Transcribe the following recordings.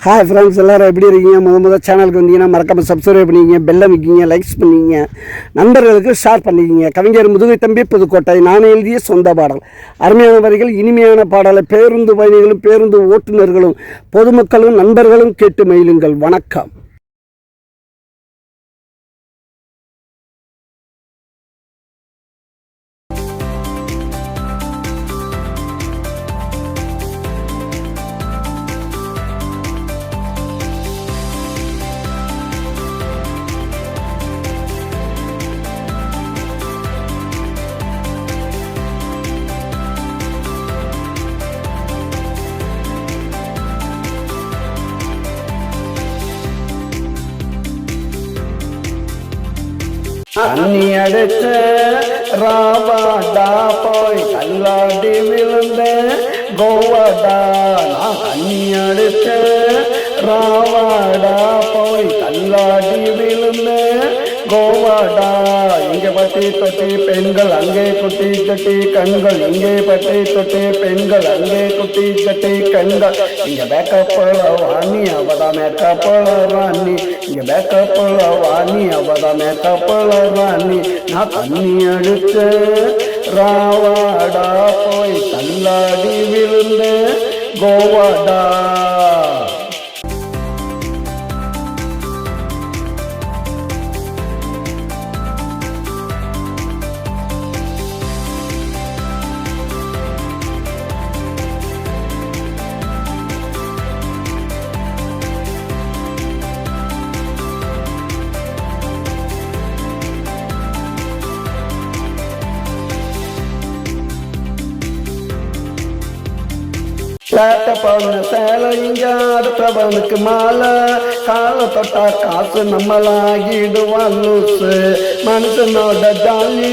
Hi friends, எல்லோரும் எப்படி இருக்கீங்க? முதல் சேனலுக்கு வந்தீங்கன்னா மறக்காமல் சப்ஸ்கிரைப் பண்ணிக்கிங்க, பெல்லை வைக்கிங்க, லைக்ஸ் பண்ணிக்கிங்க, நண்பர்களுக்கு ஷேர் பண்ணிக்கிங்க. கவிஞர் முதுகை தம்பி புதுக்கோட்டை. நான் எழுதிய சொந்த பாடல். அருமையான வரிகள், இனிமையான பாடலை பேருந்து பயணிகளும் பேருந்து ஓட்டுநர்களும் பொதுமக்களும் நண்பர்களும் கேட்டு மகிழுங்கள். வணக்கம். தண்ணி அடிச்ச ராவாடா போய் கல்லாடி விழுந்த கோவாடா. நான் தண்ணி அடிச்ச ராவாடா போய் கல்லாடி விழுந்த கோவாடா. இங்கே பட்டி தொட்டி பெண்கள், அங்கே குட்டி கட்டி கண்கள். இங்கே பட்டி தொட்டி பெண்கள், அங்கே குட்டி கட்டி கண்கள். இங்கே பேக்கப்போல வாணி அவதா மேக்கப்போல ராணி. இங்கே பேக்கப்போல வாணி அவதா மேக்கப்போல ராணி. நான் தண்ணி அடிச்ச ராவாடா போய் கல்லாடி விழுந்த கோவாடா. சேட்டை பண்ண சேலை இங்க அடுத்தவனுக்கு மாலை. காலை தொட்டா காசு நம்மளாகிடுவான் லூசு. மனுஷனோட ஜாலி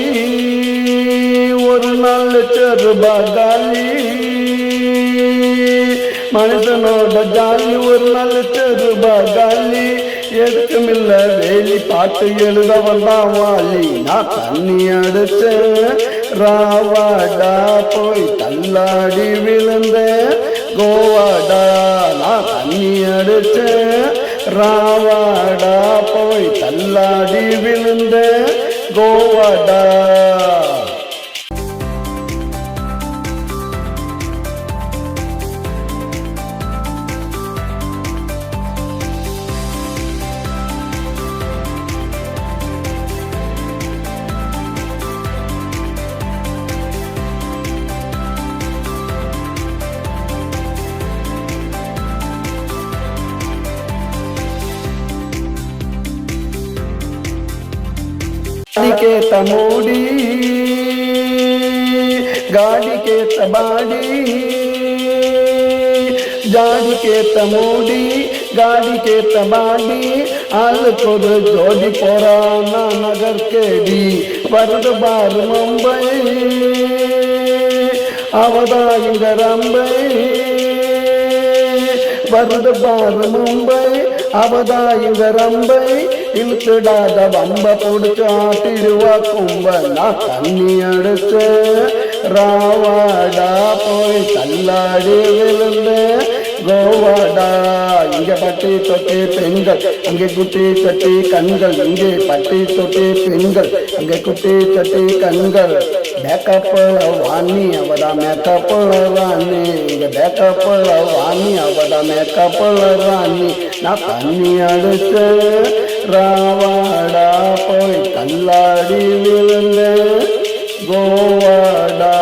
ஒரு நாள் செருபாலி. மனுஷனோட ஜாலி ஒரு நாள் செருபாலி. எதுக்குமில்ல வேலி பாட்டு எழுத வந்தான் வாலி. நான் தண்ணி அடிச்ச ராவாடா போய் தள்ளாடி விழுந்த கோவாடா. நான் தண்ணி அடிச்ச ராவாடா போய் தள்ளாடி விழுந்த கோவாடா. के तमोड़ी गाड़ी के तबाड़ी. जाड़ी के तमोड़ी गाड़ी के तबाड़ी. आल को जोड़ी पुराना नगर केडी. वर्द बार मुंबई அவதாயுங்கரம்பை. वर्द बार मुंबई அவதாயுங்கரம்பை. இழுத்துடாத வம்ப பிடிச்சா திருவா கும்ப. நான் தண்ணி அடிச்ச ராவாடா போய் கல்லாடி விழுந்த கோவாடா. இங்கே பட்டி தொட்டி பெண்கள், அங்கே குட்டி சட்டி கண்கள். இங்கே பட்டி தொட்டி பெண்கள், அங்கே குட்டி சட்டி கண்கள். பேக்கப்போல வாணி அவதா மேக்கப்போல ராணி. இங்கே பேக்கப்போல வாணி அவதா மேக்கப்போல ராணி. நான் தண்ணி அடிச்ச ராவாடா போய் கல்லாடி விழுந்த கோவாடா.